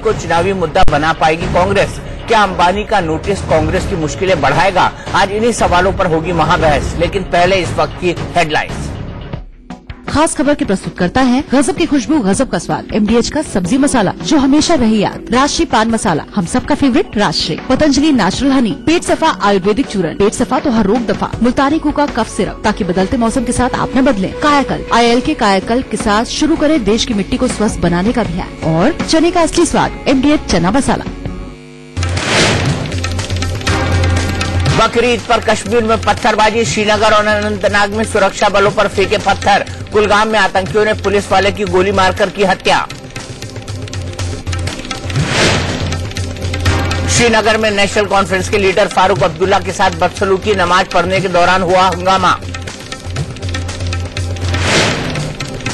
को चुनावी मुद्दा बना पाएगी कांग्रेस? क्या अंबानी का नोटिस कांग्रेस की मुश्किलें बढ़ाएगा? आज इन्हीं सवालों पर होगी महाबहस, लेकिन पहले इस वक्त की हेडलाइंस। खास खबर के प्रस्तुतकर्ता है गजब की खुशबू, गजब का स्वाद, MDH का सब्जी मसाला जो हमेशा रहे याद, राष्ट्रीय पान मसाला, हम सबका फेवरेट राष्ट्रीय, पतंजलि नेचुरल हनी, पेट सफा आयुर्वेदिक चूर्ण, पेट सफा तो हर रोग दफा, मुल्तानी कुका कफ सिरप, ताकि बदलते मौसम के साथ आप न बदले। कायाकल्प, IIL के कायाकल्प के साथ शुरू करे देश की मिट्टी को स्वस्थ बनाने का अभियान। और चने का असली स्वाद, MDH चना मसाला। बकरीद पर कश्मीर में पत्थरबाजी, श्रीनगर और अनंतनाग में सुरक्षा बलों पर फेंके पत्थर, कुलगाम में आतंकियों ने पुलिस वाले की गोली मारकर की हत्या। श्रीनगर में नेशनल कॉन्फ्रेंस के लीडर फारूक अब्दुल्ला के साथ बदसलूकी, नमाज पढ़ने के दौरान हुआ हंगामा।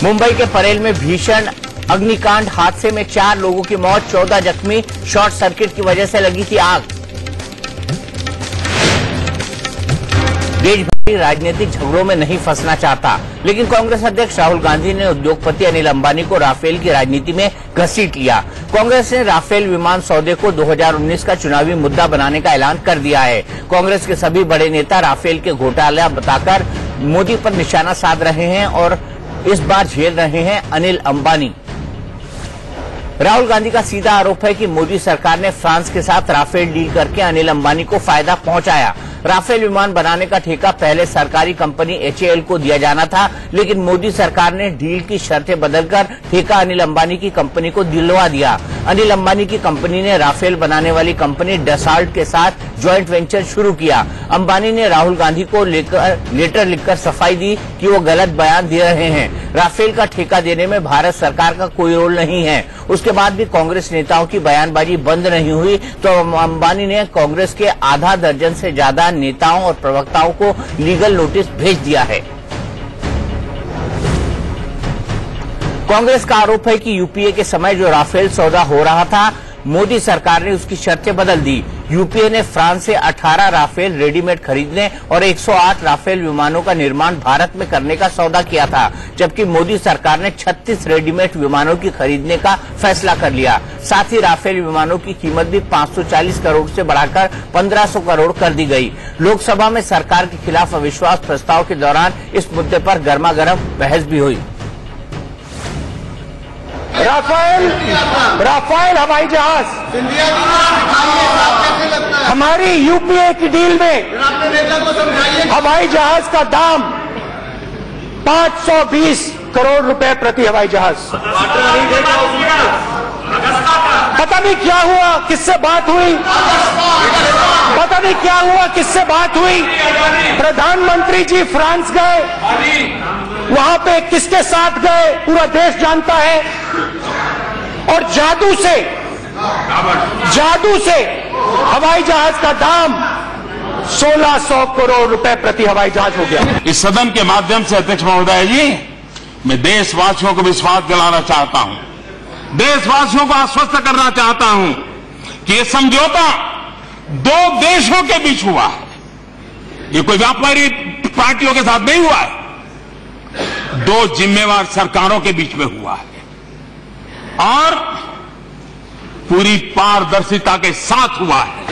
मुंबई के परेल में भीषण अग्निकांड, हादसे में 4 लोगों की मौत, 14 जख्मी, शॉर्ट सर्किट की वजह से लगी थी आग। देशभक्ति राजनीतिक झगड़ों में नहीं फंसना चाहता, लेकिन कांग्रेस अध्यक्ष राहुल गांधी ने उद्योगपति अनिल अंबानी को राफेल की राजनीति में घसीट लिया। कांग्रेस ने राफेल विमान सौदे को 2019 का चुनावी मुद्दा बनाने का ऐलान कर दिया है। कांग्रेस के सभी बड़े नेता राफेल के घोटाला बताकर मोदी पर निशाना साध रहे हैं और इस बार झेल रहे हैं अनिल अंबानी। राहुल गांधी का सीधा आरोप है कि मोदी सरकार ने फ्रांस के साथ राफेल डील करके अनिल अंबानी को फायदा पहुंचाया। राफेल विमान बनाने का ठेका पहले सरकारी कंपनी HAL को दिया जाना था, लेकिन मोदी सरकार ने डील की शर्तें बदलकर ठेका अनिल अंबानी की कंपनी को दिलवा दिया। अनिल अंबानी की कंपनी ने राफेल बनाने वाली कंपनी डसाल्ट के साथ ज्वाइंट वेंचर शुरू किया। अंबानी ने राहुल गांधी को लेटर लिखकर सफाई दी कि वो गलत बयान दे रहे हैं। राफेल का ठेका देने में भारत सरकार का कोई रोल नहीं है। उसके बाद भी कांग्रेस नेताओं की बयानबाजी बंद नहीं हुई तो अंबानी ने कांग्रेस के आधा दर्जन से ज्यादा नेताओं और प्रवक्ताओं को लीगल नोटिस भेज दिया है। कांग्रेस का आरोप है कि UPA के समय जो राफेल सौदा हो रहा था, मोदी सरकार ने उसकी शर्तें बदल दी। UPA ने फ्रांस से 18 राफेल रेडीमेड खरीदने और 108 राफेल विमानों का निर्माण भारत में करने का सौदा किया था, जबकि मोदी सरकार ने 36 रेडीमेड विमानों की खरीदने का फैसला कर लिया। साथ ही राफेल विमानों की कीमत भी 540 करोड़ से बढ़ाकर 1500 करोड़ कर दी गई। लोकसभा में सरकार के खिलाफ अविश्वास प्रस्ताव के दौरान इस मुद्दे पर गर्मागर्म बहस भी हुई। राफेल हवाई जहाज हमारी UPA की डील में हवाई जहाज का दाम 520 करोड़ रुपए प्रति हवाई जहाज। पता नहीं क्या हुआ, किससे बात हुई, पता नहीं क्या हुआ, किससे बात हुई। प्रधानमंत्री जी फ्रांस गए, वहां पे किसके साथ गए पूरा देश जानता है, और जादू से हवाई जहाज का दाम 1600 करोड़ रुपए प्रति हवाई जहाज हो गया। इस सदन के माध्यम से अध्यक्ष महोदय जी, मैं देशवासियों को विश्वास दिलाना चाहता हूं, देशवासियों को आश्वस्त करना चाहता हूं कि ये समझौता 2 देशों के बीच हुआ है, ये कोई व्यापारी पार्टियों के साथ नहीं हुआ है, 2 जिम्मेवार सरकारों के बीच में हुआ है और पूरी पारदर्शिता के साथ हुआ है।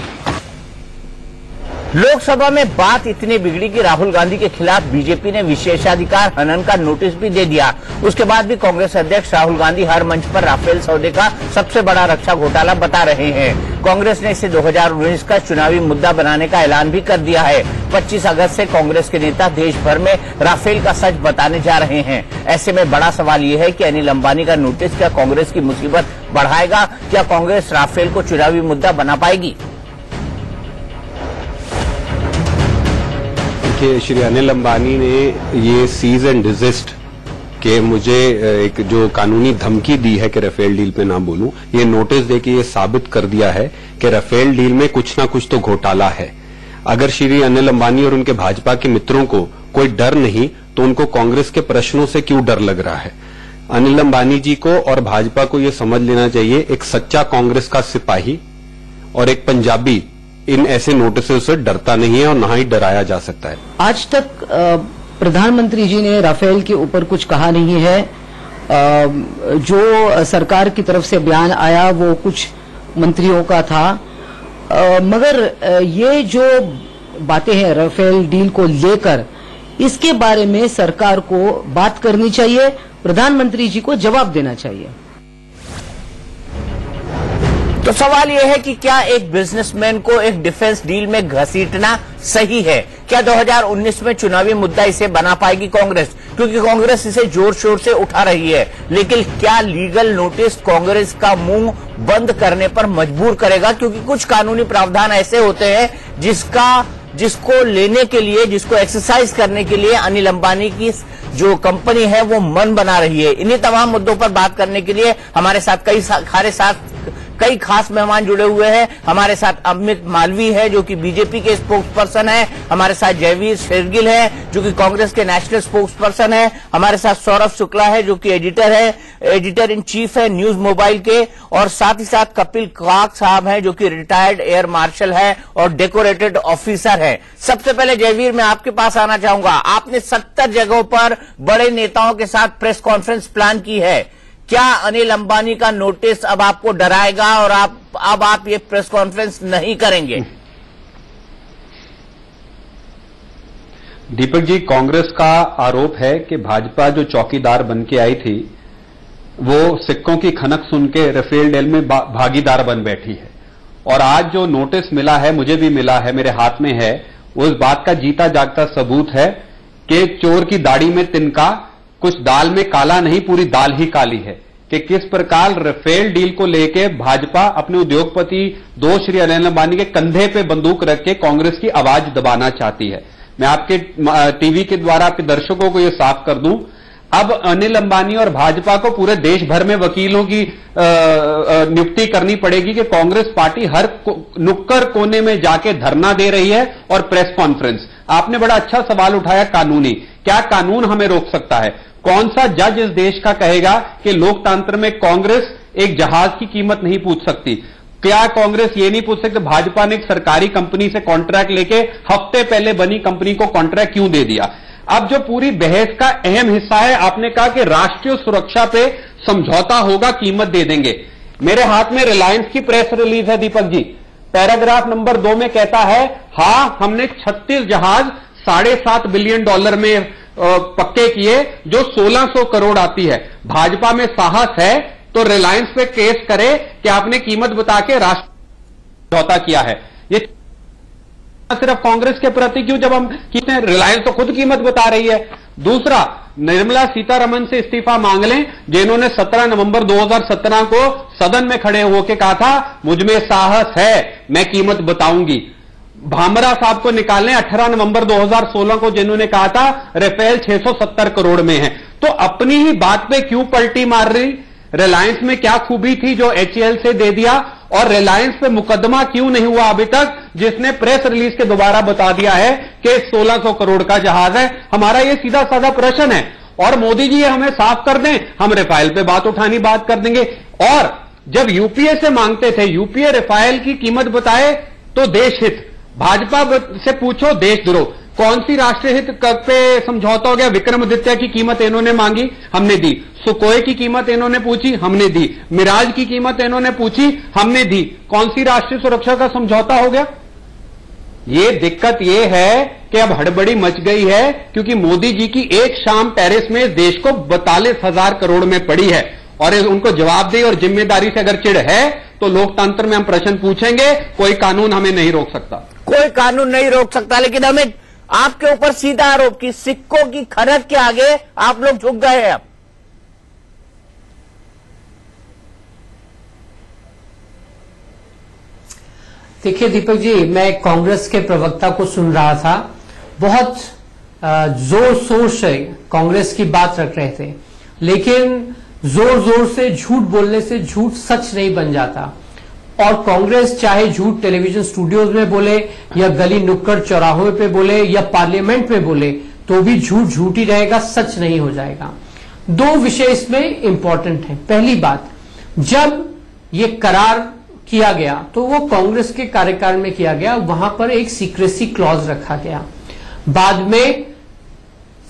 लोकसभा में बात इतनी बिगड़ी कि राहुल गांधी के खिलाफ बीजेपी ने विशेषाधिकार हनन का नोटिस भी दे दिया। उसके बाद भी कांग्रेस अध्यक्ष राहुल गांधी हर मंच पर राफेल सौदे का सबसे बड़ा रक्षा घोटाला बता रहे हैं। कांग्रेस ने इसे 2019 का चुनावी मुद्दा बनाने का ऐलान भी कर दिया है। 25 अगस्त से कांग्रेस के नेता देश भर में राफेल का सच बताने जा रहे हैं। ऐसे में बड़ा सवाल ये है कि अनिल अंबानी का नोटिस क्या कांग्रेस की मुसीबत बढ़ाएगा? क्या कांग्रेस राफेल को चुनावी मुद्दा बना पाएगी? श्री अनिल अंबानी ने ये सीज एंड डिजिस्ट के मुझे एक जो कानूनी धमकी दी है कि राफेल डील पे ना बोलूं, ये नोटिस देके ये साबित कर दिया है कि राफेल डील में कुछ ना कुछ तो घोटाला है। अगर श्री अनिल अंबानी और उनके भाजपा के मित्रों को कोई डर नहीं तो उनको कांग्रेस के प्रश्नों से क्यों डर लग रहा है? अनिल अंबानी जी को और भाजपा को ये समझ लेना चाहिए, एक सच्चा कांग्रेस का सिपाही और एक पंजाबी इन ऐसे नोटिसों से डरता नहीं है और ना ही डराया जा सकता है। आज तक प्रधानमंत्री जी ने राफेल के ऊपर कुछ कहा नहीं है जो सरकार की तरफ से बयान आया वो कुछ मंत्रियों का था, मगर ये जो बातें हैं राफेल डील को लेकर, इसके बारे में सरकार को बात करनी चाहिए, प्रधानमंत्री जी को जवाब देना चाहिए। तो सवाल यह है कि क्या एक बिजनेसमैन को एक डिफेंस डील में घसीटना सही है? क्या 2019 में चुनावी मुद्दा इसे बना पाएगी कांग्रेस? क्योंकि कांग्रेस इसे जोर शोर से उठा रही है, लेकिन क्या लीगल नोटिस कांग्रेस का मुंह बंद करने पर मजबूर करेगा? क्योंकि कुछ कानूनी प्रावधान ऐसे होते हैं जिसको लेने के लिए, जिसको एक्सरसाइज करने के लिए अनिल अंबानी की जो कंपनी है वो मन बना रही है। इन्हीं तमाम मुद्दों पर बात करने के लिए हमारे साथ कई खास मेहमान जुड़े हुए हैं। हमारे साथ अमित मालवीय है जो कि बीजेपी के स्पोक्स पर्सन है, हमारे साथ जयवीर शेरगिल है जो कि कांग्रेस के नेशनल स्पोक्स पर्सन है, हमारे साथ सौरभ शुक्ला है जो कि एडिटर इन चीफ है न्यूज मोबाइल के, और साथ ही साथ कपिल काक साहब हैं जो कि रिटायर्ड एयर मार्शल है और डेकोरेटेड ऑफिसर है। सबसे पहले जयवीर, मैं आपके पास आना चाहूंगा। आपने 70 जगहों पर बड़े नेताओं के साथ प्रेस कॉन्फ्रेंस प्लान की है, क्या अनिल अंबानी का नोटिस अब आपको डराएगा और अब आप ये प्रेस कॉन्फ्रेंस नहीं करेंगे? दीपक जी, कांग्रेस का आरोप है कि भाजपा जो चौकीदार बन के आई थी वो सिक्कों की खनक सुन के राफेल डील में भागीदार बन बैठी है, और आज जो नोटिस मिला है, मुझे भी मिला है, मेरे हाथ में है, उस बात का जीता जागता सबूत है कि चोर की दाढ़ी में तिनका, कुछ दाल में काला नहीं, पूरी दाल ही काली है, कि किस प्रकार राफेल डील को लेके भाजपा अपने उद्योगपति दोस्त श्री अनिल अंबानी के कंधे पे बंदूक रख के कांग्रेस की आवाज दबाना चाहती है। मैं आपके टीवी के द्वारा आपके दर्शकों को यह साफ कर दूं, अब अनिल अंबानी और भाजपा को पूरे देश भर में वकीलों की नियुक्ति करनी पड़ेगी कि कांग्रेस पार्टी हर नुक्कड़ कोने में जाके धरना दे रही है और प्रेस कॉन्फ्रेंस। आपने बड़ा अच्छा सवाल उठाया, कानूनी, क्या कानून हमें रोक सकता है? कौन सा जज इस देश का कहेगा कि लोकतंत्र में कांग्रेस एक जहाज की कीमत नहीं पूछ सकती? क्या कांग्रेस ये नहीं पूछ सकती भाजपा ने एक सरकारी कंपनी से कॉन्ट्रैक्ट लेके हफ्ते पहले बनी कंपनी को कॉन्ट्रैक्ट क्यों दे दिया? अब जो पूरी बहस का अहम हिस्सा है, आपने कहा कि राष्ट्रीय सुरक्षा पे समझौता होगा, कीमत दे देंगे। मेरे हाथ में रिलायंस की प्रेस रिलीज है दीपक जी, पैराग्राफ नंबर 2 में कहता है, हां हमने 36 जहाज $7.5 बिलियन में पक्के किए, जो 1600 करोड़ आती है। भाजपा में साहस है तो रिलायंस पे केस करे कि आपने कीमत बता के राष्ट्रीय समझौता किया है। ये सिर्फ कांग्रेस के प्रति क्यों, जब हम कितने, रिलायंस तो खुद कीमत बता रही है। दूसरा, निर्मला सीतारमण से इस्तीफा मांग लें, जिन्होंने 17 नवंबर 2017 को सदन में खड़े होकर कहा था मुझमें साहस है, मैं कीमत बताऊंगी। भामरा साहब को निकालने 18 नवंबर 2016 को, जिन्होंने कहा था राफेल 670 करोड़ में है। तो अपनी ही बात पे क्यों पलटी मार रही? रिलायंस में क्या खूबी थी जो HAL से दे दिया, और रिलायंस पे मुकदमा क्यों नहीं हुआ अभी तक, जिसने प्रेस रिलीज के दोबारा बता दिया है कि 1600 करोड़ का जहाज है? हमारा ये सीधा साधा प्रश्न है, और मोदी जी हमें साफ कर दें, हम राफेल पे बात उठानी बात कर देंगे। और जब यूपीए से मांगते थे, यूपीए राफेल की कीमत बताए तो देश हित, भाजपा से पूछो देशद्रोह। कौन सी राष्ट्रीय हित पे समझौता हो गया? विक्रमादित्य की कीमत इन्होंने मांगी, हमने दी। सुकोई की कीमत इन्होंने पूछी, हमने दी। मिराज की कीमत इन्होंने पूछी, हमने दी। कौन सी राष्ट्रीय सुरक्षा का समझौता हो गया? ये दिक्कत ये है कि अब हड़बड़ी मच गई है, क्योंकि मोदी जी की एक शाम पेरिस में देश को 42,000 करोड़ में पड़ी है, और उनको जवाबदेही और जिम्मेदारी से अगर चिढ़ है तो लोकतंत्र में हम प्रश्न पूछेंगे, कोई कानून हमें नहीं रोक सकता। कोई कानून नहीं रोक सकता, लेकिन हमें आपके ऊपर सीधा आरोप कि सिक्कों की खनक के आगे आप लोग झुक गए हैं। अब देखिए दीपक जी, मैं कांग्रेस के प्रवक्ता को सुन रहा था, बहुत जोर शोर से कांग्रेस की बात रख रहे थे, लेकिन जोर जोर से झूठ बोलने से झूठ सच नहीं बन जाता। और कांग्रेस चाहे झूठ टेलीविजन स्टूडियोज में बोले, या गली नुक्कड़ चौराहों पे बोले, या पार्लियामेंट में बोले, तो भी झूठ झूठ ही रहेगा, सच नहीं हो जाएगा। दो विषय इसमें इंपॉर्टेंट है। पहली बात, जब ये करार किया गया तो वो कांग्रेस के कार्यकाल में किया गया, वहां पर एक सीक्रेसी क्लॉज रखा गया। बाद में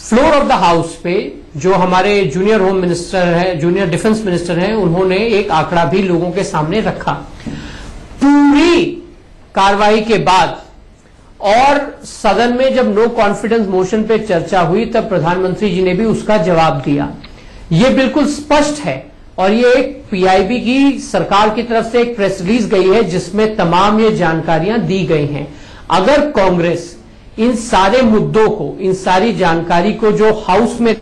फ्लोर ऑफ द हाउस पे जो हमारे जूनियर होम मिनिस्टर है, जूनियर डिफेंस मिनिस्टर हैं, उन्होंने एक आंकड़ा भी लोगों के सामने रखा। पूरी कार्रवाई के बाद और सदन में जब नो कॉन्फिडेंस मोशन पे चर्चा हुई तब प्रधानमंत्री जी ने भी उसका जवाब दिया। ये बिल्कुल स्पष्ट है और ये एक पीआईबी की सरकार की तरफ से एक प्रेस रिलीज गई है जिसमें तमाम ये जानकारियां दी गई हैं। अगर कांग्रेस इन सारे मुद्दों को, इन सारी जानकारी को जो हाउस में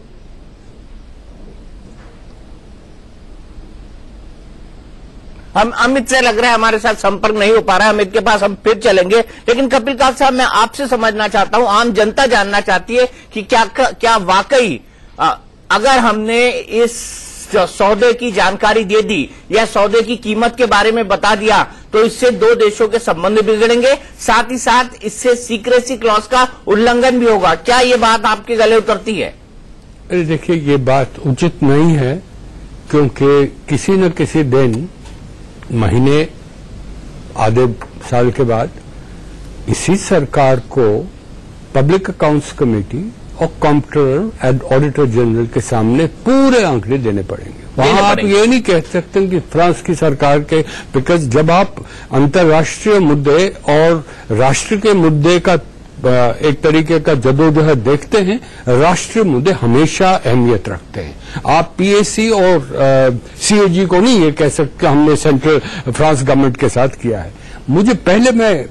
हम अमित से लग रहा है हमारे साथ संपर्क नहीं हो पा रहा है, अमित के पास हम फिर चलेंगे। लेकिन कपिल कांत साहब, मैं आपसे समझना चाहता हूं, आम जनता जानना चाहती है कि क्या वाकई अगर हमने इस सौदे की जानकारी दे दी या सौदे की कीमत के बारे में बता दिया तो इससे दो देशों के संबंध बिगड़ेंगे, साथ ही साथ इससे सीक्रेसी क्लॉज का उल्लंघन भी होगा। क्या ये बात आपके गले उतरती है? अरे देखिए, ये बात उचित नहीं है, क्योंकि किसी न किसी दिन, महीने, आधे साल के बाद इसी सरकार को पब्लिक अकाउंट्स कमेटी और कॉम्प्ट्रोलर एंड ऑडिटर जनरल के सामने पूरे आंकड़े देने पड़ेंगे। वहां आप ये नहीं कह सकते कि फ्रांस की सरकार के, बिकॉज जब आप अंतर्राष्ट्रीय मुद्दे और राष्ट्र के मुद्दे का एक तरीके का जदोजहद देखते हैं, राष्ट्रीय मुद्दे हमेशा अहमियत रखते हैं। आप पीएसी और सीएजी को नहीं ये कह सकते हमने सेंट्रल फ्रांस गवर्नमेंट के साथ किया है। मुझे पहले, मैं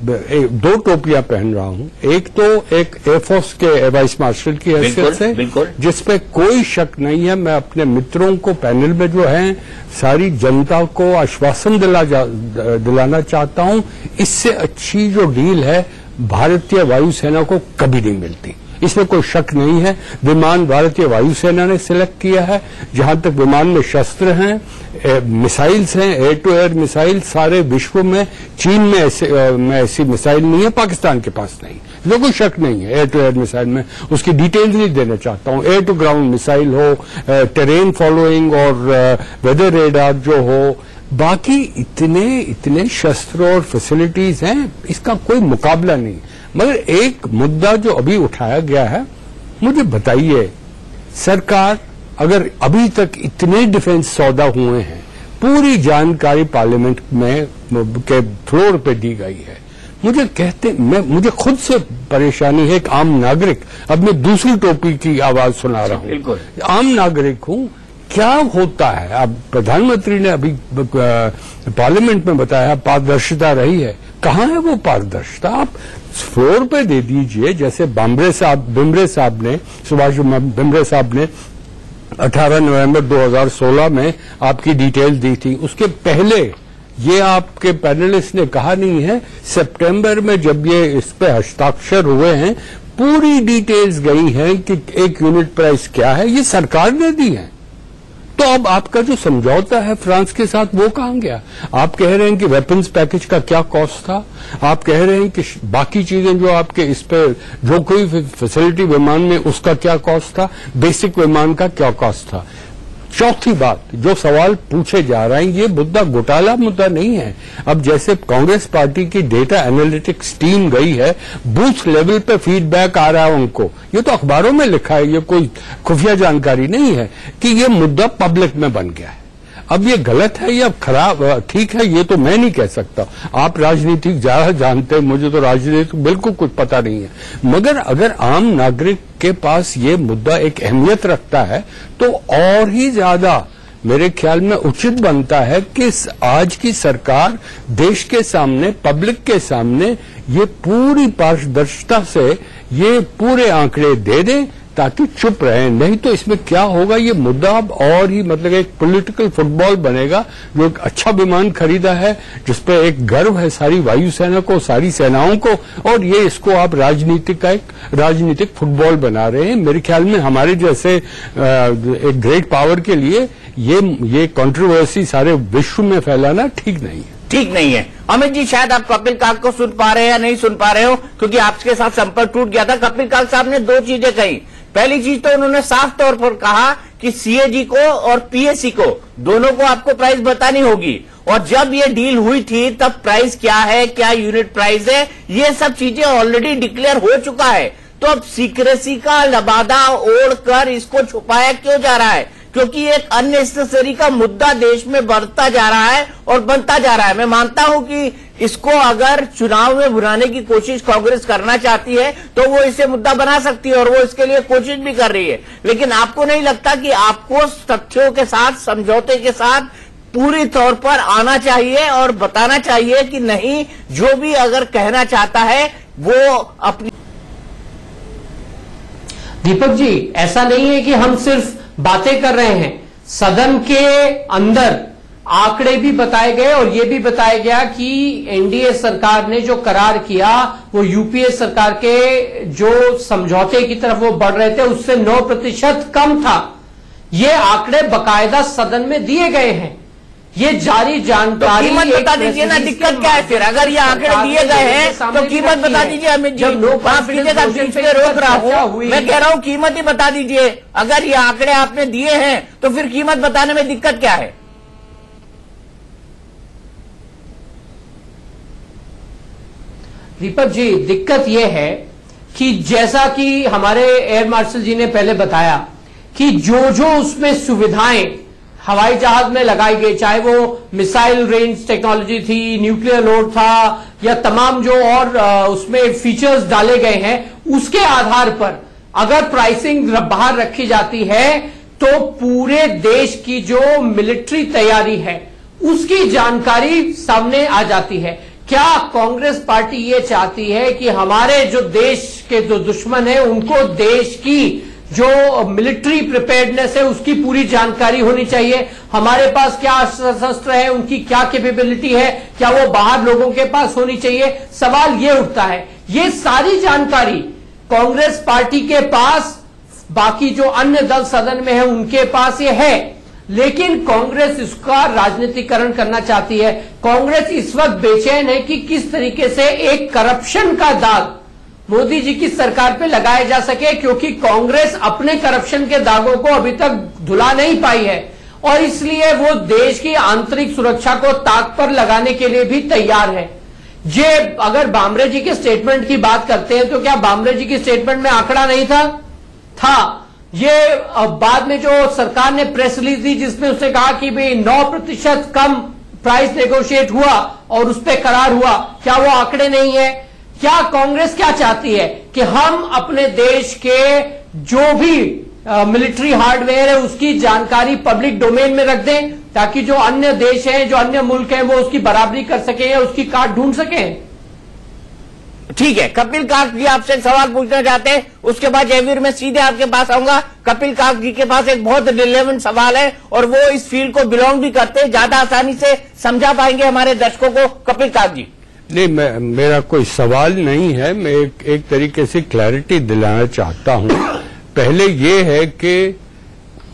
दो टोपियां पहन रहा हूं, एक तो एक एयरफोर्स के वाइस मार्शल की हैसियत से, जिसपे कोई शक नहीं है। मैं अपने मित्रों को पैनल में जो हैं, सारी जनता को आश्वासन दिलाना चाहता हूं, इससे अच्छी जो डील है भारतीय वायुसेना को कभी नहीं मिलती, इसमें कोई शक नहीं है। विमान भारतीय वायुसेना ने सिलेक्ट किया है। जहां तक विमान में शस्त्र हैं, मिसाइल्स हैं, एयर टू एयर मिसाइल सारे विश्व में, चीन में ऐसी मिसाइल नहीं है, पाकिस्तान के पास नहीं, इसमें कोई शक नहीं है। एयर टू एयर मिसाइल में उसकी डिटेल्स नहीं देना चाहता हूं। एयर टू ग्राउंड मिसाइल हो, टेरेन फॉलोइंग और वेदर रेडार जो हो, बाकी इतने शस्त्र और फैसिलिटीज हैं, इसका कोई मुकाबला नहीं। मगर एक मुद्दा जो अभी उठाया गया है, मुझे बताइए, सरकार अगर अभी तक इतने डिफेंस सौदा हुए हैं, पूरी जानकारी पार्लियामेंट में के फ्लोर पे दी गई है, मुझे खुद से परेशानी है, एक आम नागरिक। अब मैं दूसरी टोपी की आवाज सुना रहा हूं, आम नागरिक हूं। क्या होता है? अब प्रधानमंत्री ने अभी पार्लियामेंट में बताया पारदर्शिता रही है, कहां है वो पारदर्शिता? आप फ्लोर पे दे दीजिए, जैसे बिमरे साहब ने, सुभाष बिमरे साहब ने 18 नवंबर 2016 में आपकी डिटेल दी थी। उसके पहले ये आपके पैनलिस्ट ने कहा नहीं है, सितंबर में जब ये इस पे हस्ताक्षर हुए हैं, पूरी डिटेल्स गई हैं कि एक यूनिट प्राइस क्या है, ये सरकार ने दी है। तो अब आपका जो समझौता है फ्रांस के साथ, वो कहां गया? आप कह रहे हैं कि वेपन्स पैकेज का क्या कॉस्ट था, आप कह रहे हैं कि बाकी चीजें जो आपके इस पे जो कोई फैसिलिटी विमान में, उसका क्या कॉस्ट था, बेसिक विमान का क्या कॉस्ट था। चौथी बात, जो सवाल पूछे जा रहे हैं, ये मुद्दा घोटाला मुद्दा नहीं है। अब जैसे कांग्रेस पार्टी की डेटा एनालिटिक्स टीम गई है, बूथ लेवल पे फीडबैक आ रहा है उनको, ये तो अखबारों में लिखा है, ये कोई खुफिया जानकारी नहीं है कि ये मुद्दा पब्लिक में बन गया है। अब ये गलत है या खराब, ठीक है, ये तो मैं नहीं कह सकता। आप राजनीतिक ज्यादा जानते हैं, मुझे तो राजनीतिक बिल्कुल कुछ पता नहीं है। मगर अगर आम नागरिक के पास ये मुद्दा एक अहमियत रखता है, तो और ही ज्यादा मेरे ख्याल में उचित बनता है कि आज की सरकार देश के सामने, पब्लिक के सामने ये पूरी पारदर्शिता से ये पूरे आंकड़े दे दे, ताकि चुप रहे। नहीं तो इसमें क्या होगा, ये मुद्दा अब और ही मतलब एक पॉलिटिकल फुटबॉल बनेगा। जो एक अच्छा विमान खरीदा है, जिसपे एक गर्व है सारी वायुसेना को, सारी सेनाओं को, और ये इसको आप राजनीतिक फुटबॉल बना रहे हैं। मेरे ख्याल में हमारे जैसे एक ग्रेट पावर के लिए ये कंट्रोवर्सी सारे विश्व में फैलाना ठीक नहीं है। ठीक नहीं है। अमित जी, शायद आप कपिल कांत को सुन पा रहे हैं या नहीं सुन पा रहे हो, क्योंकि आपके साथ संपर्क टूट गया था। कपिल कांत साहब ने दो चीजें कही। पहली चीज तो उन्होंने साफ तौर पर कहा कि सीएजी को और पीएसी को दोनों को आपको प्राइस बतानी होगी, और जब ये डील हुई थी तब प्राइस क्या है, क्या यूनिट प्राइस है, ये सब चीजें ऑलरेडी डिक्लेयर हो चुका है। तो अब सीक्रेसी का लबादा ओढ़कर इसको छुपाया क्यों जा रहा है? क्योंकि एक अननेसेसरी का मुद्दा देश में बढ़ता जा रहा है और बनता जा रहा है। मैं मानता हूं कि इसको अगर चुनाव में भुनाने की कोशिश कांग्रेस करना चाहती है तो वो इसे मुद्दा बना सकती है और वो इसके लिए कोशिश भी कर रही है, लेकिन आपको नहीं लगता कि आपको तथ्यों के साथ, समझौते के साथ पूरी तौर पर आना चाहिए और बताना चाहिए कि नहीं, जो भी अगर कहना चाहता है वो अपनी। दीपक जी, ऐसा नहीं है कि हम सिर्फ बातें कर रहे हैं, सदन के अंदर आंकड़े भी बताए गए और यह भी बताया गया कि एनडीए सरकार ने जो करार किया वो यूपीए सरकार के जो समझौते की तरफ वो बढ़ रहे थे उससे 9% कम था। ये आंकड़े बकायदा सदन में दिए गए हैं, ये जारी जानकारी। तो कीमत बता दीजिए ना, दिक्कत क्या है फिर? अगर ये आंकड़े दिए गए हैं तो कीमत बता दीजिए हमें। जब माफ कीजिएगा, रोक रहा हूं, मैं कह रहा हूं कीमत ही बता दीजिए। अगर ये आंकड़े आपने दिए हैं तो फिर कीमत बताने में दिक्कत क्या है? दीपक जी, दिक्कत यह है कि जैसा कि हमारे एयर मार्शल जी ने पहले बताया कि जो उसमें सुविधाएं हवाई जहाज में लगाई गई, चाहे वो मिसाइल रेंज टेक्नोलॉजी थी, न्यूक्लियर लोड था या तमाम जो और उसमें फीचर्स डाले गए हैं, उसके आधार पर अगर प्राइसिंग बाहर रखी जाती है तो पूरे देश की जो मिलिट्री तैयारी है उसकी जानकारी सामने आ जाती है। क्या कांग्रेस पार्टी ये चाहती है कि हमारे जो देश के जो दुश्मन है उनको देश की जो मिलिट्री प्रिपेयर्डनेस है उसकी पूरी जानकारी होनी चाहिए? हमारे पास क्या शस्त्र है, उनकी क्या कैपेबिलिटी है, क्या वो बाहर लोगों के पास होनी चाहिए? सवाल ये उठता है। ये सारी जानकारी कांग्रेस पार्टी के पास, बाकी जो अन्य दल सदन में है उनके पास ये है, लेकिन कांग्रेस इसका राजनीतिकरण करना चाहती है। कांग्रेस इस वक्त बेचैन है कि किस तरीके से एक करप्शन का दाग मोदी जी की सरकार पे लगाया जा सके, क्योंकि कांग्रेस अपने करप्शन के दागों को अभी तक धुला नहीं पाई है और इसलिए वो देश की आंतरिक सुरक्षा को ताक पर लगाने के लिए भी तैयार है। ये अगर बामरे जी के स्टेटमेंट की बात करते हैं तो क्या बामरे जी की स्टेटमेंट में आंकड़ा नहीं था? ये बाद में जो सरकार ने प्रेस रिलीज दी जिसमें उसने कहा कि भाई 9% कम प्राइस नेगोशिएट हुआ और उस पर करार हुआ, क्या वो आंकड़े नहीं है? क्या कांग्रेस क्या चाहती है कि हम अपने देश के जो भी मिलिट्री हार्डवेयर है उसकी जानकारी पब्लिक डोमेन में रख दें ताकि जो अन्य देश हैं, जो अन्य मुल्क हैं, वो उसकी बराबरी कर सके या उसकी काट ढूंढ सकें? ठीक है, कपिल काक जी आपसे एक सवाल पूछना चाहते हैं, उसके बाद जयवीर मैं सीधे आपके पास आऊंगा। कपिल काक जी के पास एक बहुत रिलेवेंट सवाल है और वो इस फील्ड को बिलोंग भी करते हैं, ज्यादा आसानी से समझा पाएंगे हमारे दर्शकों को। कपिल काक जी। नहीं, मेरा कोई सवाल नहीं है, मैं एक तरीके से क्लैरिटी दिलाना चाहता हूं। पहले ये है कि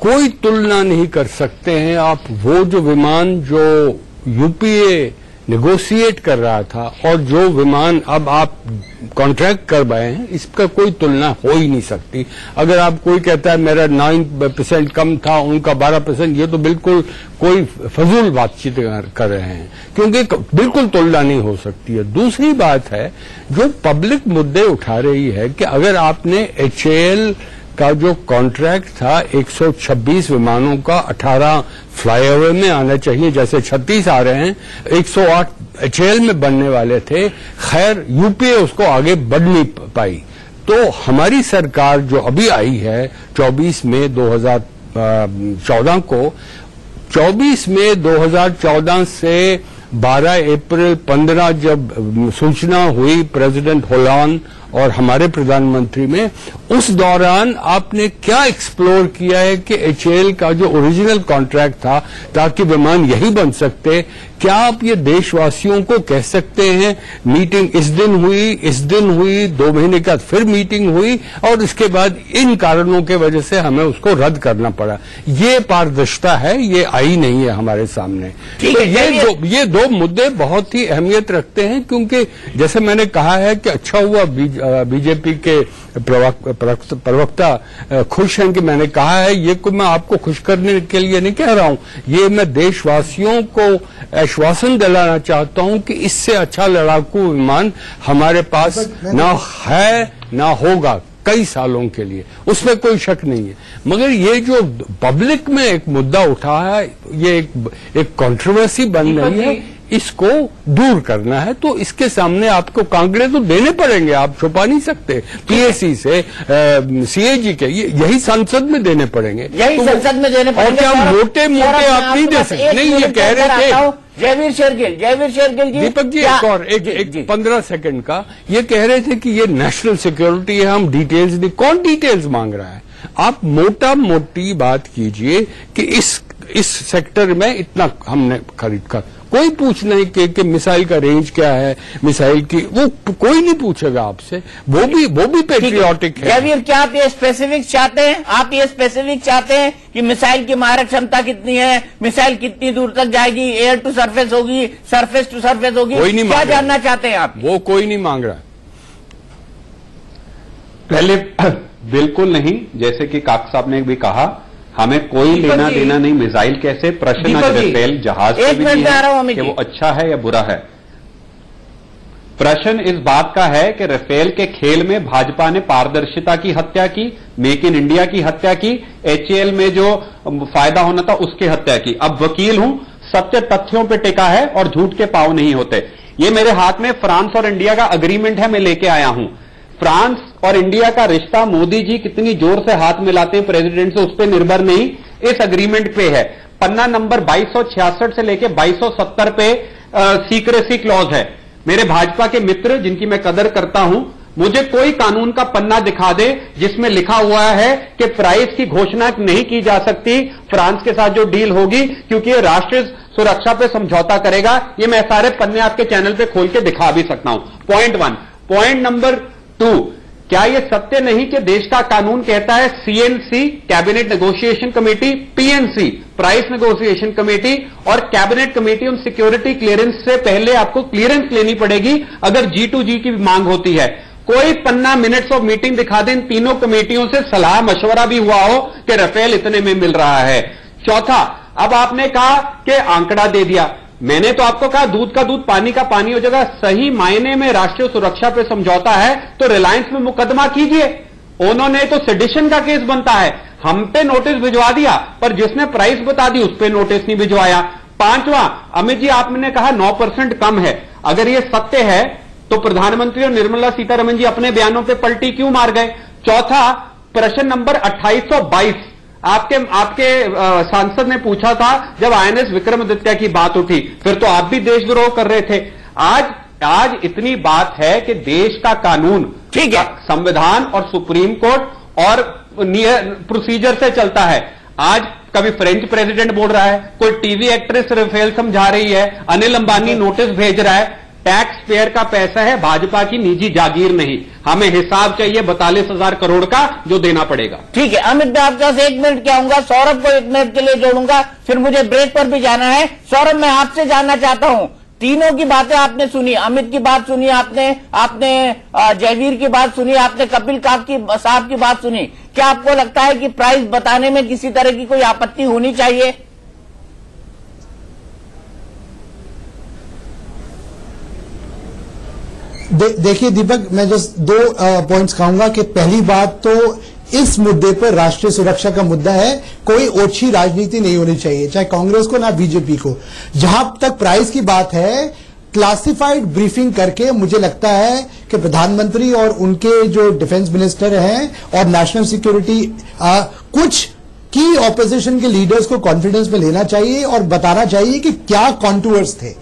कोई तुलना नहीं कर सकते हैं आप वो जो विमान जो यूपीए नेगोशिएट कर रहा था और जो विमान अब आप कॉन्ट्रैक्ट कर पाए हैं, इसका कोई तुलना हो ही नहीं सकती। अगर आप कोई कहता है मेरा 9% कम था, उनका 12%, ये तो बिल्कुल कोई फजूल बातचीत कर रहे हैं, क्योंकि बिल्कुल तुलना नहीं हो सकती है। दूसरी बात है जो पब्लिक मुद्दे उठा रही है कि अगर आपने HAL का जो कॉन्ट्रैक्ट था 126 विमानों का 18 फ्लाईओवर में आना चाहिए, जैसे 36 आ रहे हैं, 108 HAL में बनने वाले थे, खैर यूपीए उसको आगे बढ़ नहीं पाई। तो हमारी सरकार जो अभी आई है 24 मई 2014 को, 24 मई 2014 से 12 अप्रैल 15 जब सूचना हुई प्रेसिडेंट होलांड और हमारे प्रधानमंत्री में, उस दौरान आपने क्या एक्सप्लोर किया है कि HAL का जो ओरिजिनल कॉन्ट्रैक्ट था ताकि विमान यही बन सकते, क्या आप ये देशवासियों को कह सकते हैं मीटिंग इस दिन हुई 2 महीने के बाद फिर मीटिंग हुई और इसके बाद इन कारणों के वजह से हमें उसको रद्द करना पड़ा? ये पारदर्शिता है, ये आई नहीं है हमारे सामने। तो ये दो मुद्दे बहुत ही अहमियत रखते हैं, क्योंकि जैसे मैंने कहा है कि अच्छा हुआ बीजेपी के प्रवक्ता खुश हैं कि मैंने कहा है, ये कोई मैं आपको खुश करने के लिए नहीं कह रहा हूं, ये मैं देशवासियों को आश्वासन दिलाना चाहता हूं कि इससे अच्छा लड़ाकू विमान हमारे पास ना है ना होगा कई सालों के लिए, उसमें कोई शक नहीं है। मगर ये जो पब्लिक में एक मुद्दा उठा है, ये एक कंट्रोवर्सी बन रही है, इसको दूर करना है तो इसके सामने आपको कांकड़े तो देने पड़ेंगे, आप छुपा नहीं सकते। पीएससी से सीएजी के यही संसद में देने पड़ेंगे, यही संसद में देने पड़ेंगे। और क्या मोटे मोटे आप नहीं दे सकते? नहीं, ये कह रहे थे जयवीर शेरगिल जी, दीपक जी, एक और एक 15 सेकंड का, ये कह रहे थे कि ये नेशनल सिक्योरिटी है, हम डिटेल्स नहीं। कौन डिटेल्स मांग रहा है? आप मोटा मोटी बात कीजिए कि इस सेक्टर में इतना हमने खरीद कर, कोई पूछ नहीं कि मिसाइल का रेंज क्या है, मिसाइल की, वो कोई नहीं पूछेगा आपसे, वो भी पेट्रियोटिक है। जयवीर, क्या आप ये स्पेसिफिक चाहते हैं? आप ये स्पेसिफिक चाहते हैं कि मिसाइल की मारक क्षमता कितनी है, मिसाइल कितनी दूर तक जाएगी, एयर टू सरफेस होगी, सरफेस टू सरफेस होगी, कोई नहीं क्या जानना चाहते हैं आप? वो कोई नहीं मांग रहा। पहले बिल्कुल नहीं, जैसे कि काक साहब ने भी कहा, हमें कोई लेना देना नहीं मिसाइल कैसे, प्रश्न आज राफेल जहाज पे भी नहीं है कि वो अच्छा है या बुरा है। प्रश्न इस बात का है कि राफेल के खेल में भाजपा ने पारदर्शिता की हत्या की, मेक इन इंडिया की हत्या की, एचएएल में जो फायदा होना था उसकी हत्या की। अब वकील हूं, सत्य तथ्यों पर टिका है और झूठ के पांव नहीं होते। ये मेरे हाथ में फ्रांस और इंडिया का अग्रीमेंट है, मैं लेके आया हूं। फ्रांस और इंडिया का रिश्ता मोदी जी कितनी जोर से हाथ मिलाते हैं प्रेसिडेंट से, उस पर निर्भर नहीं, इस अग्रीमेंट पे है। पन्ना नंबर 2266 से लेके 2270 पे सीक्रेसी क्लॉज है। मेरे भाजपा के मित्र जिनकी मैं कदर करता हूं, मुझे कोई कानून का पन्ना दिखा दे जिसमें लिखा हुआ है कि प्राइस की घोषणा नहीं की जा सकती फ्रांस के साथ जो डील होगी, क्योंकि ये राष्ट्रीय सुरक्षा पे समझौता करेगा। ये मैं सारे पन्ने आपके चैनल पे खोल के दिखा भी सकता हूं। पॉइंट 1। पॉइंट नंबर 2, क्या यह सत्य नहीं कि देश का कानून कहता है CNC cabinet negotiation committee, PNC price negotiation committee और cabinet committee on security clearance से पहले आपको क्लियरेंस लेनी पड़ेगी अगर G2G की मांग होती है। कोई पन्ना मिनट्स ऑफ मीटिंग दिखा दें, तीनों कमेटियों से सलाह मशवरा भी हुआ हो कि राफेल इतने में मिल रहा है। चौथा, अब आपने कहा कि आंकड़ा दे दिया, मैंने तो आपको कहा दूध का दूध पानी का पानी हो जाएगा। सही मायने में राष्ट्रीय सुरक्षा पे समझौता है तो रिलायंस में मुकदमा कीजिए, उन्होंने तो सेडिशन का केस बनता है। हम पे नोटिस भिजवा दिया पर जिसने प्राइस बता दी उस पे नोटिस नहीं भिजवाया। पांचवा, अमित जी आपने कहा 9% कम है, अगर ये सत्य है तो प्रधानमंत्री और निर्मला सीतारमण जी अपने बयानों पे पलटी क्यों मार गए? चौथा, प्रश्न नंबर 2822 आपके सांसद ने पूछा था जब आईएनएस विक्रमादित्य की बात उठी, फिर तो आप भी देशद्रोह कर रहे थे। आज इतनी बात है कि देश का कानून, ठीक है, संविधान और सुप्रीम कोर्ट और प्रोसीजर से चलता है। आज कभी फ्रेंच प्रेसिडेंट बोल रहा है, कोई टीवी एक्ट्रेस राफेल समझा रही है, अनिल अंबानी नोटिस भेज रहा है। टैक्स पेयर का पैसा है, भाजपा की निजी जागीर नहीं। हमें हिसाब चाहिए 42,000 करोड़ का जो देना पड़ेगा। ठीक है अमित, मैं आपके पास 1 मिनट क्या आऊंगा, सौरभ को 1 मिनट के लिए जोड़ूंगा, फिर मुझे ब्रेक पर भी जाना है। सौरभ, मैं आपसे जानना चाहता हूं, तीनों की बातें आपने सुनी, अमित की बात सुनी आपने जयवीर की बात सुनी, आपने कपिल साहब की बात सुनी। क्या आपको लगता है कि प्राइस बताने में किसी तरह की कोई आपत्ति होनी चाहिए? देखिए दीपक, मैं जस्ट 2 पॉइंट्स कहूंगा कि पहली बात तो इस मुद्दे पर राष्ट्रीय सुरक्षा का मुद्दा है, कोई ओछी राजनीति नहीं होनी चाहिए, चाहे कांग्रेस को ना बीजेपी को। जहां तक प्राइस की बात है, क्लासिफाइड ब्रीफिंग करके मुझे लगता है कि प्रधानमंत्री और उनके जो डिफेंस मिनिस्टर हैं और नेशनल सिक्योरिटी कुछ की ऑपोजिशन के लीडर्स को कॉन्फिडेंस में लेना चाहिए और बताना चाहिए कि क्या कॉन्टूर्स थे।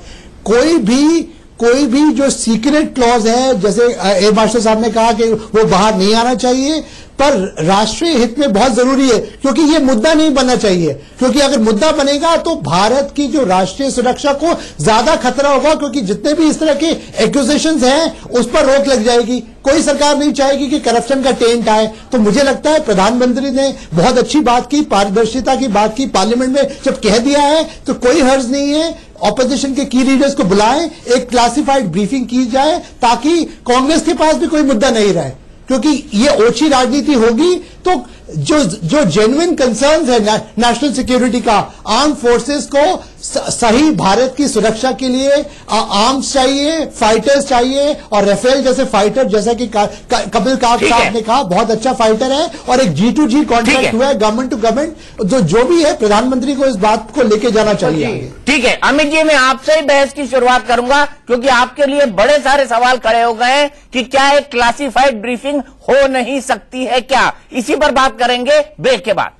कोई भी जो सीक्रेट क्लॉज है, जैसे एयर मार्शल साहब ने कहा कि वो बाहर नहीं आना चाहिए, पर राष्ट्रीय हित में बहुत जरूरी है, क्योंकि ये मुद्दा नहीं बनना चाहिए, क्योंकि अगर मुद्दा बनेगा तो भारत की जो राष्ट्रीय सुरक्षा को ज्यादा खतरा होगा, क्योंकि जितने भी इस तरह के एक्यूजेशंस हैं उस पर रोक लग जाएगी। कोई सरकार नहीं चाहेगी कि करप्शन का टेंट आए। तो मुझे लगता है प्रधानमंत्री ने बहुत अच्छी बात की, पारदर्शिता की बात की, पार्लियामेंट में जब कह दिया है तो कोई हर्ज नहीं है, ऑपोजिशन के की लीडर्स को बुलाएं, एक क्लासिफाइड ब्रीफिंग की जाए ताकि कांग्रेस के पास भी कोई मुद्दा नहीं रहे, क्योंकि ये ओछी राजनीति होगी तो जो जेन्युइन कंसर्न्स है नेशनल सिक्योरिटी का, आर्म फोर्सेस को सही भारत की सुरक्षा के लिए आर्म्स चाहिए, फाइटर्स चाहिए, और राफेल जैसे फाइटर, जैसा कि कपिल काब साहब ने कहा, बहुत अच्छा फाइटर है, और एक G2G कॉन्ट्रैक्ट हुआ है गवर्नमेंट टू गवर्नमेंट, जो भी है प्रधानमंत्री को इस बात को लेके जाना चाहिए। ठीक है अमित जी, मैं आपसे ही बहस की शुरुआत करूंगा क्योंकि आपके लिए बड़े सारे सवाल खड़े हो गए हैं कि क्या एक क्लासिफाइड ब्रीफिंग हो नहीं सकती है क्या, इसी पर बात करेंगे ब्रेक के बाद।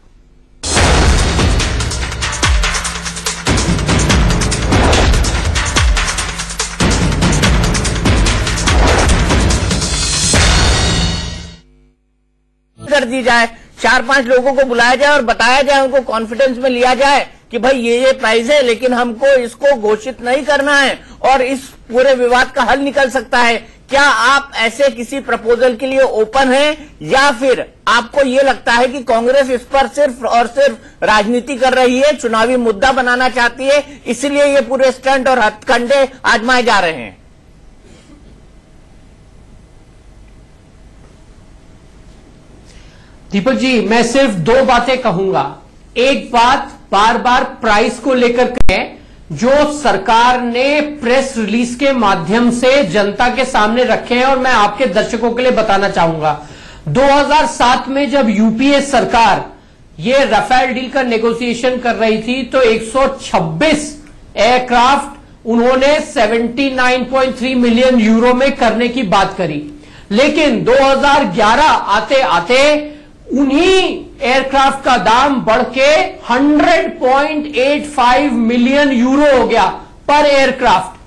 कर दी जाए, 4-5 लोगों को बुलाया जाए और बताया जाए, उनको कॉन्फिडेंस में लिया जाए कि भाई ये प्राइस है, लेकिन हमको इसको घोषित नहीं करना है और इस पूरे विवाद का हल निकल सकता है। क्या आप ऐसे किसी प्रपोजल के लिए ओपन हैं, या फिर आपको ये लगता है कि कांग्रेस इस पर सिर्फ और सिर्फ राजनीति कर रही है, चुनावी मुद्दा बनाना चाहती है, इसलिए ये पूरे स्टंट और हथकंडे आजमाए जा रहे हैं? दीपक जी, मैं सिर्फ दो बातें कहूंगा। एक बात बार बार प्राइस को लेकर के जो सरकार ने प्रेस रिलीज के माध्यम से जनता के सामने रखे हैं, और मैं आपके दर्शकों के लिए बताना चाहूंगा, 2007 में जब यूपीए सरकार ये राफेल डील का नेगोशिएशन कर रही थी तो 126 एयरक्राफ्ट उन्होंने 79.3 मिलियन यूरो में करने की बात करी, लेकिन 2011 आते आते उन्हीं एयरक्राफ्ट का दाम बढ़ के 100.85 मिलियन यूरो हो गया पर एयरक्राफ्ट।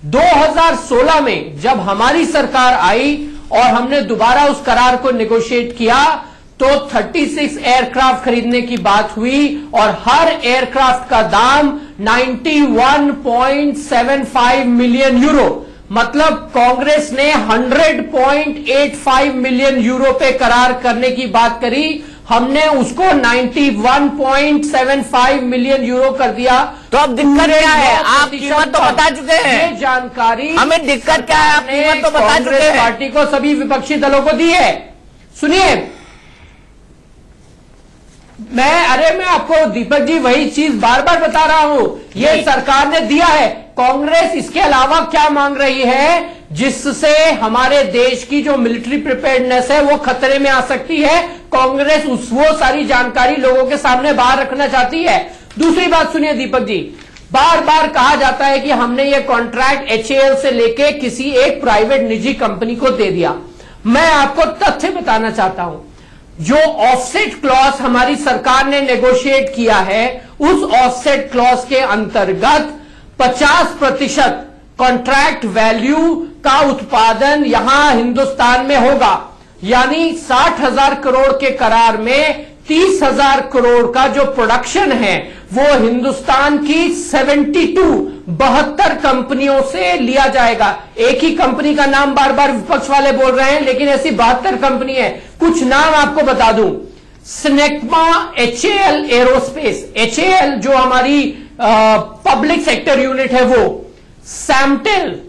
2016 में जब हमारी सरकार आई और हमने दोबारा उस करार को नेगोशिएट किया तो 36 एयरक्राफ्ट खरीदने की बात हुई और हर एयरक्राफ्ट का दाम 91.75 मिलियन यूरो, मतलब कांग्रेस ने 100.85 मिलियन यूरो पे करार करने की बात करी, हमने उसको 91.75 मिलियन यूरो कर दिया। तो अब दिक्कत क्या है? आप कीमत तो बता चुके हैं, ये जानकारी हमें दिक्कत क्या है? आप कीमत तो बता चुके हैं, पार्टी को सभी विपक्षी दलों को दी है। सुनिए, मैं आपको दीपक जी वही चीज बार बार बता रहा हूं, ये सरकार ने दिया है। कांग्रेस इसके अलावा क्या मांग रही है जिससे हमारे देश की जो मिलिट्री प्रिपेयर्डनेस है वो खतरे में आ सकती है? कांग्रेस वो सारी जानकारी लोगों के सामने बाहर रखना चाहती है। दूसरी बात सुनिए दीपक जी, बार बार कहा जाता है कि हमने ये कॉन्ट्रैक्ट HAL से लेके किसी एक प्राइवेट निजी कंपनी को दे दिया। मैं आपको तथ्य बताना चाहता हूं, जो ऑफसेट क्लॉज हमारी सरकार ने नेगोशिएट किया है उस ऑफसेट क्लॉज के अंतर्गत 50% कॉन्ट्रैक्ट वैल्यू का उत्पादन यहां हिंदुस्तान में होगा, यानी 60,000 करोड़ के करार में 30,000 करोड़ का जो प्रोडक्शन है वो हिंदुस्तान की 72 कंपनियों से लिया जाएगा। एक ही कंपनी का नाम बार बार विपक्ष वाले बोल रहे हैं, लेकिन ऐसी 72 कंपनी है। कुछ नाम आपको बता दूं, स्नेकमा, HAL एरोस्पेस, HAL जो हमारी पब्लिक सेक्टर यूनिट है वो, सैमटेल,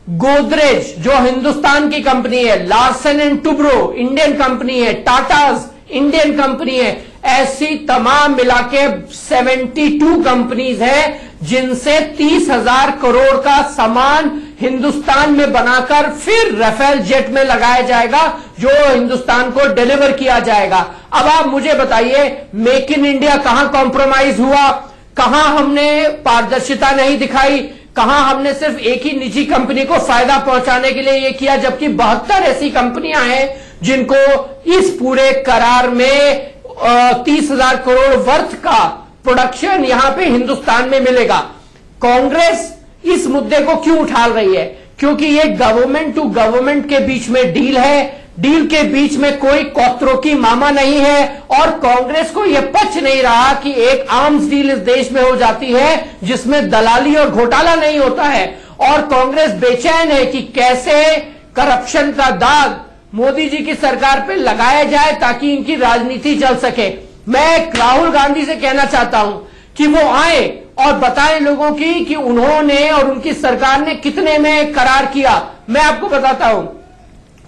गोदरेज जो हिंदुस्तान की कंपनी है, Larsen and Toubro Indian company है, टाटाज इंडियन कंपनी है, ऐसी तमाम मिला के 72 कंपनीज हैं जिनसे 30,000 करोड़ का सामान हिंदुस्तान में बनाकर फिर राफेल जेट में लगाया जाएगा जो हिंदुस्तान को डिलीवर किया जाएगा। अब आप मुझे बताइए, मेक इन इंडिया कहां कॉम्प्रोमाइज हुआ, कहां हमने पारदर्शिता नहीं दिखाई, कहां हमने सिर्फ एक ही निजी कंपनी को फायदा पहुंचाने के लिए यह किया, जबकि 72 ऐसी कंपनियां हैं जिनको इस पूरे करार में 30,000 करोड़ वर्थ का प्रोडक्शन यहां पे हिंदुस्तान में मिलेगा। कांग्रेस इस मुद्दे को क्यों उठा रही है? क्योंकि ये गवर्नमेंट टू गवर्नमेंट के बीच में डील है, डील के बीच में कोई कौतरों की मामा नहीं है, और कांग्रेस को यह पच नहीं रहा कि एक आर्म्स डील इस देश में हो जाती है जिसमें दलाली और घोटाला नहीं होता है, और कांग्रेस बेचैन है कि कैसे करप्शन का दाग मोदी जी की सरकार पे लगाया जाए ताकि इनकी राजनीति चल सके। मैं राहुल गांधी से कहना चाहता हूं कि वो आए और बताएं लोगों की कि उन्होंने और उनकी सरकार ने कितने में करार किया। मैं आपको बताता हूं,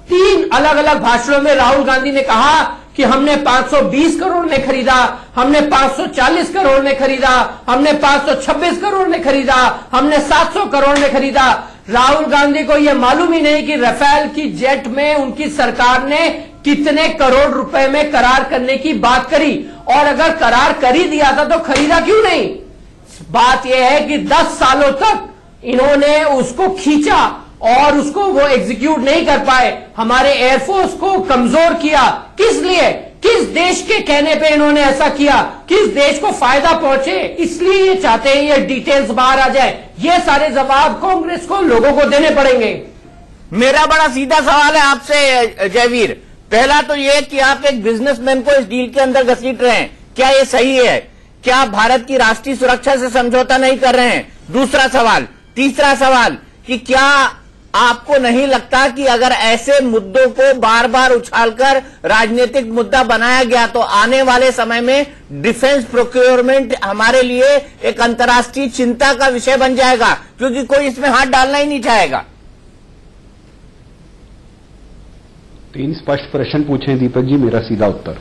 3 अलग अलग भाषणों में राहुल गांधी ने कहा कि हमने 520 करोड़ में खरीदा, हमने 540 करोड़ में खरीदा, हमने 526 करोड़ में खरीदा, हमने 700 करोड़ में खरीदा। राहुल गांधी को यह मालूम ही नहीं कि राफेल की जेट में उनकी सरकार ने कितने करोड़ रुपए में करार करने की बात करी, और अगर करार कर ही दिया था तो खरीदा क्यों नहीं। बात यह है कि 10 सालों तक इन्होंने उसको खींचा और उसको वो एग्जीक्यूट नहीं कर पाए, हमारे एयरफोर्स को कमजोर किया। किस लिए, किस देश के कहने पे इन्होंने ऐसा किया, किस देश को फायदा पहुंचे, इसलिए ये चाहते हैं ये डिटेल्स बाहर आ जाए। ये सारे जवाब कांग्रेस को, लोगों को देने पड़ेंगे। मेरा बड़ा सीधा सवाल है आपसे जयवीर। पहला तो ये कि आप एक बिजनेसमैन को इस डील के अंदर घसीट रहे हैं, क्या ये सही है? क्या आप भारत की राष्ट्रीय सुरक्षा से समझौता नहीं कर रहे हैं? दूसरा सवाल। तीसरा सवाल कि क्या आपको नहीं लगता कि अगर ऐसे मुद्दों को बार बार उछालकर राजनीतिक मुद्दा बनाया गया तो आने वाले समय में डिफेंस प्रोक्योरमेंट हमारे लिए एक अंतर्राष्ट्रीय चिंता का विषय बन जाएगा, क्योंकि कोई इसमें हाथ डालना ही नहीं चाहेगा। 3 स्पष्ट प्रश्न पूछे दीपक जी, मेरा सीधा उत्तर।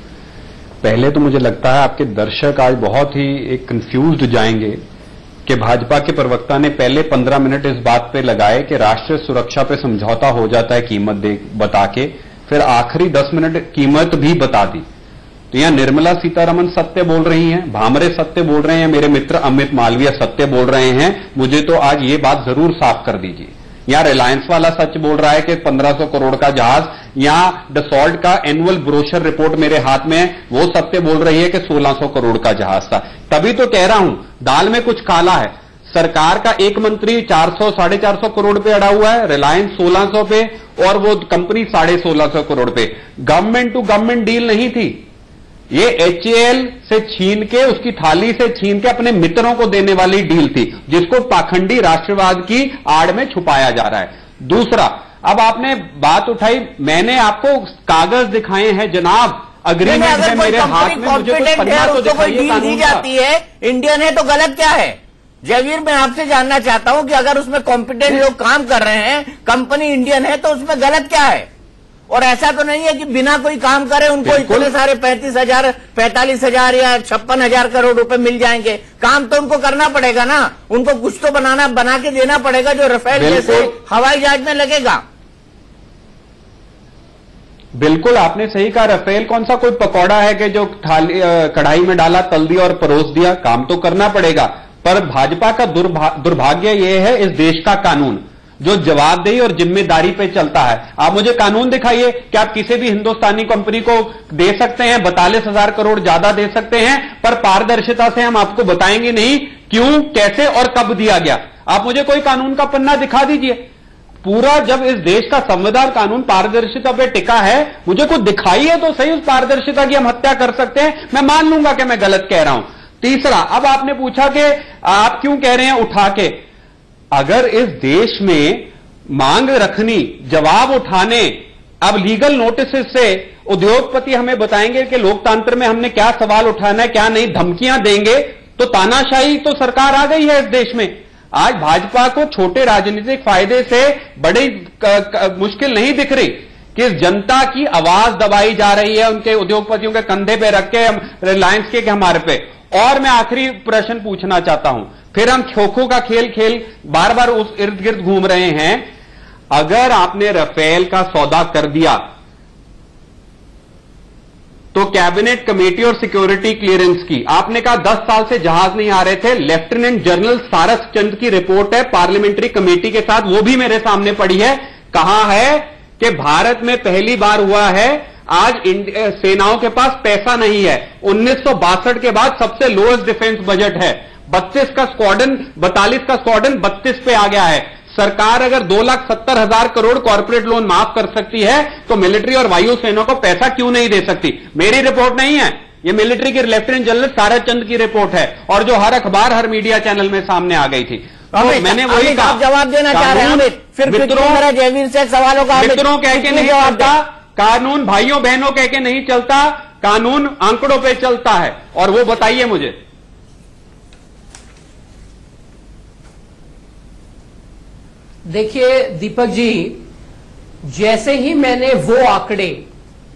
पहले तो मुझे लगता है आपके दर्शक आज बहुत ही एक कंफ्यूज्ड जाएंगे कि भाजपा के प्रवक्ता ने पहले 15 मिनट इस बात पे लगाए कि राष्ट्रीय सुरक्षा पे समझौता हो जाता है कीमत बता के, फिर आखिरी 10 मिनट कीमत भी बता दी। तो यहां निर्मला सीतारमण सत्य बोल रही हैं, भामरे सत्य बोल रहे हैं, मेरे मित्र अमित मालवीय सत्य बोल रहे हैं। मुझे तो आज ये बात जरूर साफ कर दीजिए। यहां रिलायंस वाला सच बोल रहा है कि 1500 करोड़ का जहाज, यहां डसॉल्ट का एनुअल ब्रोशर रिपोर्ट मेरे हाथ में है, वो सत्य बोल रही है कि 1600 करोड़ का जहाज था। तभी तो कह रहा हूं दाल में कुछ काला है। सरकार का एक मंत्री 400 साढ़े 400 करोड़ पे अड़ा हुआ है, रिलायंस 1600 पे और वो कंपनी 1650 करोड़ पे। गवर्नमेंट टू गवर्नमेंट डील नहीं थी, ये HAL से छीन के, उसकी थाली से छीन के अपने मित्रों को देने वाली डील थी, जिसको पाखंडी राष्ट्रवाद की आड़ में छुपाया जा रहा है। दूसरा, अब आपने बात उठाई, मैंने आपको कागज दिखाए हैं जनाब, अग्रीमेंट है मेरे हाथ में, मुझे कुछ पन्ना तो दिखाइए कानून दी जाती है, इंडियन है तो गलत क्या है? जयवीर, मैं आपसे जानना चाहता हूं कि अगर उसमें कॉम्पिटेंट लोग काम कर रहे हैं, कंपनी इंडियन है, तो उसमें गलत क्या है? और ऐसा तो नहीं है कि बिना कोई काम करे उनको इतने सारे 35,000 45,000 या 56,000 करोड़ रुपए मिल जाएंगे। काम तो उनको करना पड़ेगा ना, उनको कुछ तो बना के देना पड़ेगा जो राफेल जैसे हवाई जहाज में लगेगा। बिल्कुल आपने सही कहा, राफेल कौन सा कोई पकौड़ा है कि जो कढ़ाई में डाला, तल दिया और परोस दिया। काम तो करना पड़ेगा, पर भाजपा का दुर्भाग्य यह है इस देश का कानून जो जवाबदेही और जिम्मेदारी पे चलता है। आप मुझे कानून दिखाइए कि आप किसी भी हिंदुस्तानी कंपनी को दे सकते हैं 42,000 करोड़ ज्यादा दे सकते हैं, पर पारदर्शिता से हम आपको बताएंगे नहीं क्यों, कैसे और कब दिया गया। आप मुझे कोई कानून का पन्ना दिखा दीजिए। पूरा जब इस देश का संविधान कानून पारदर्शिता पे टिका है, मुझे कुछ दिखाइए तो सही उस पारदर्शिता की हम हत्या कर सकते हैं। मैं मान लूंगा कि मैं गलत कह रहा हूं। तीसरा, अब आपने पूछा कि आप क्यों कह रहे हैं उठा के, अगर इस देश में मांग रखनी, जवाब उठाने, अब लीगल नोटिस से उद्योगपति हमें बताएंगे कि लोकतंत्र में हमने क्या सवाल उठाना है क्या नहीं, धमकियां देंगे, तो तानाशाही तो सरकार आ गई है इस देश में। आज भाजपा को छोटे राजनीतिक फायदे से बड़ी मुश्किल नहीं दिख रही कि जनता की आवाज दबाई जा रही है उनके उद्योगपतियों के कंधे पे रख के, रिलायंस के हमारे पे। और मैं आखिरी प्रश्न पूछना चाहता हूं, फिर हम खो-खो का खेल बार बार उस इर्द गिर्द घूम रहे हैं। अगर आपने राफेल का सौदा कर दिया तो कैबिनेट कमेटी और सिक्योरिटी क्लियरेंस की, आपने कहा 10 साल से जहाज नहीं आ रहे थे। लेफ्टिनेंट जनरल सारस चंद की रिपोर्ट है पार्लियामेंट्री कमेटी के साथ, वो भी मेरे सामने पड़ी है। कहा है कि भारत में पहली बार हुआ है, आज सेनाओं के पास पैसा नहीं है। 1962 के बाद सबसे लोएस्ट डिफेंस बजट है। 42 का स्क्वाड्रन 32 पे आ गया है। सरकार अगर 2,70,000 करोड़ कॉर्पोरेट लोन माफ कर सकती है तो मिलिट्री और वायुसेना को पैसा क्यों नहीं दे सकती? मेरी रिपोर्ट नहीं है, ये मिलिट्री की लेफ्टिनेंट जनरल सारस चंद की रिपोर्ट है, और जो हर अखबार हर मीडिया चैनल में सामने आ गई थी। तो मैंने वही कहा, आप जवाब देना चाह रहे हैं फिर मित्रों, जयवीर से सवालों का मित्रों कह के नहीं चलता, कानून भाइयों बहनों कह के नहीं चलता, कानून आंकड़ों पे चलता है। और वो बताइए मुझे। देखिए दीपक जी, जैसे ही मैंने वो आंकड़े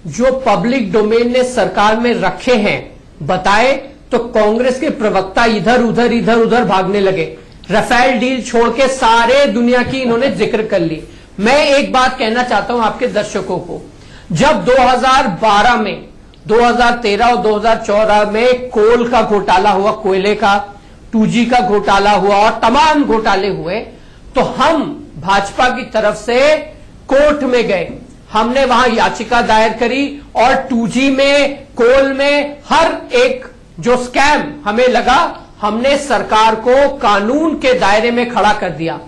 जो पब्लिक डोमेन ने सरकार में रखे हैं बताए, तो कांग्रेस के प्रवक्ता इधर उधर भागने लगे। राफेल डील छोड़ के सारे दुनिया की इन्होंने जिक्र कर ली। मैं एक बात कहना चाहता हूं आपके दर्शकों को, जब 2012 में, 2013 और 2014 में कोल का घोटाला हुआ, कोयले का, 2G का घोटाला हुआ और तमाम घोटाले हुए, तो हम भाजपा की तरफ से कोर्ट में गए, हमने वहां याचिका दायर करी और 2G में, कोल में हर एक जो स्कैम हमें लगा, हमने सरकार को कानून के दायरे में खड़ा कर दिया।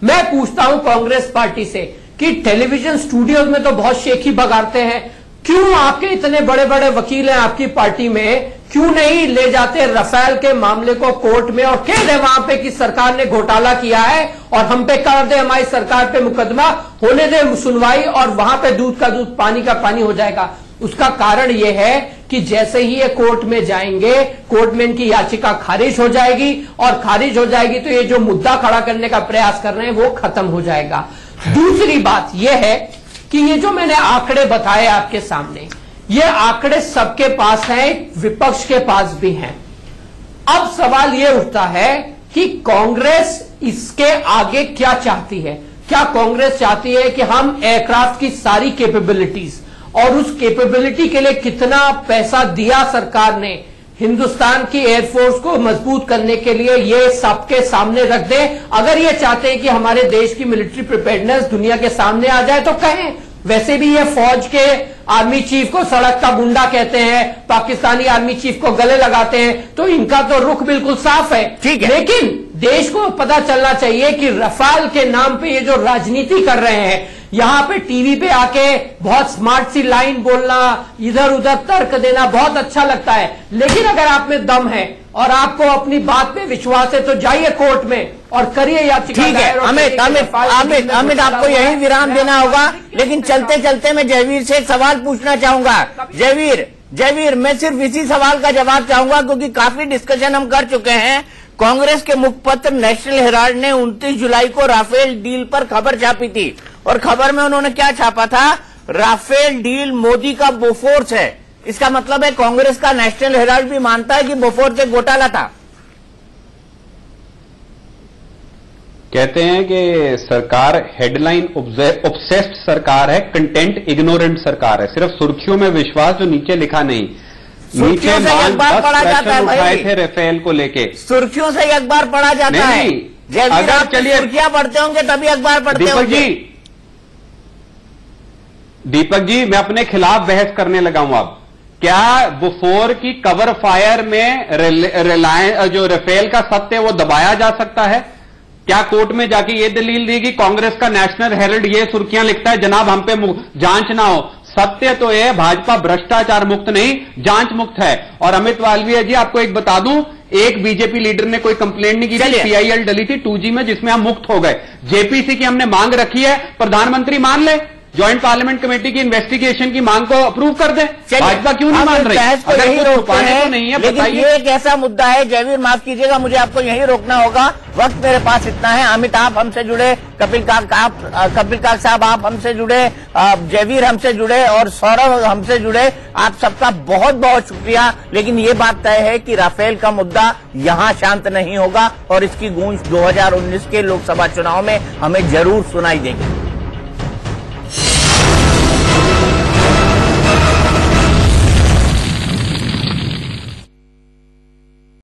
मैं पूछता हूं कांग्रेस पार्टी से कि टेलीविजन स्टूडियोज में तो बहुत शेखी बगाड़ते हैं, क्यों आपके इतने बड़े बड़े वकील हैं आपकी पार्टी में, क्यों नहीं ले जाते राफेल के मामले को कोर्ट में और कह दे वहां पे कि सरकार ने घोटाला किया है और हम पे कर दे, हमारी सरकार पे मुकदमा, होने दे सुनवाई और वहां पे दूध का दूध पानी का पानी हो जाएगा। उसका कारण यह है कि जैसे ही ये कोर्ट में जाएंगे, कोर्ट में इनकी याचिका खारिज हो जाएगी और खारिज हो जाएगी तो ये जो मुद्दा खड़ा करने का प्रयास कर रहे हैं वो खत्म हो जाएगा। दूसरी बात यह है कि ये जो मैंने आंकड़े बताए आपके सामने, ये आंकड़े सबके पास हैं, विपक्ष के पास भी हैं। अब सवाल ये उठता है कि कांग्रेस इसके आगे क्या चाहती है। क्या कांग्रेस चाहती है कि हम एयरक्राफ्ट की सारी कैपेबिलिटीज और उस कैपेबिलिटी के लिए कितना पैसा दिया सरकार ने हिंदुस्तान की एयरफोर्स को मजबूत करने के लिए, ये सबके सामने रख दें। अगर ये चाहते हैं कि हमारे देश की मिलिट्री प्रिपेयर्डनेस दुनिया के सामने आ जाए तो कहें। वैसे भी ये फौज के आर्मी चीफ को सड़क का गुंडा कहते हैं, पाकिस्तानी आर्मी चीफ को गले लगाते हैं, तो इनका तो रुख बिल्कुल साफ है। ठीक है, लेकिन देश को पता चलना चाहिए कि राफेल के नाम पे ये जो राजनीति कर रहे हैं, यहां पे टीवी पे आके बहुत स्मार्ट सी लाइन बोलना, इधर उधर तर्क देना बहुत अच्छा लगता है, लेकिन अगर आप में दम है और आपको अपनी बात पे विश्वास है तो जाइए कोर्ट में और करिए याचिका। ठीक है, अमित आपको यही विराम देना होगा, लेकिन चलते चलते मैं जयवीर से एक सवाल पूछना चाहूंगा। जयवीर, मैं सिर्फ इसी सवाल का जवाब चाहूंगा क्योंकि काफी डिस्कशन हम कर चुके हैं। कांग्रेस के मुखपत्र नेशनल हेराल्ड ने 29 जुलाई को राफेल डील पर खबर छापी थी और खबर में उन्होंने क्या छापा था? राफेल डील मोदी का बोफोर्स है। इसका मतलब है कांग्रेस का नेशनल हेराल्ड भी मानता है कि बोफोर्स एक घोटाला था। कहते हैं कि सरकार हेडलाइन ऑब्सेस्ड सरकार है, कंटेंट इग्नोरेंट सरकार है, सिर्फ सुर्खियों में विश्वास, जो नीचे लिखा नहीं। नीचे अखबार पढ़ा जाता है उठाए थे राफेल को लेके, सुर्खियों से अखबार पढ़ा जाता है। अगर चलिए सुर्खियां पढ़ते होंगे तभी अखबार पढ़ते होंगे। दीपक जी, मैं अपने खिलाफ बहस करने लगा हूं। अब क्या बोफोर की कवर फायर में रिलायंस जो राफेल का सत्य है वो दबाया जा सकता है? क्या कोर्ट में जाके ये दलील दी कि कांग्रेस का नेशनल हेराल्ड ये सुर्खियां लिखता है जनाब हम पे जांच ना हो? सत्य तो है भाजपा भ्रष्टाचार मुक्त नहीं, जांच मुक्त है। और अमित वालविया जी, आपको एक बता दूं, एक बीजेपी लीडर ने कोई कंप्लेंट नहीं की थी, PIL डली थी 2G में, जिसमें हम मुक्त हो गए। जेपीसी की हमने मांग रखी है, प्रधानमंत्री मान ले, ज्वाइंट पार्लियामेंट कमेटी की इन्वेस्टिगेशन की मांग को अप्रूव कर दे। भाजपा क्यों नहीं मान रही? अगर कुछ छुपाने तो नहीं है, बताइए। ये एक ऐसा मुद्दा है, जयवीर माफ कीजिएगा, मुझे आपको यही रोकना होगा, वक्त मेरे पास इतना है। अमित आप हमसे जुड़े, कपिल काक साहब आप हमसे जुड़े, जयवीर हमसे जुड़े और सौरभ हमसे जुड़े, आप सबका बहुत बहुत शुक्रिया। लेकिन ये बात तय है कि राफेल का मुद्दा यहाँ शांत नहीं होगा और इसकी गूंज 2019 के लोकसभा चुनाव में हमें जरूर सुनाई देगी।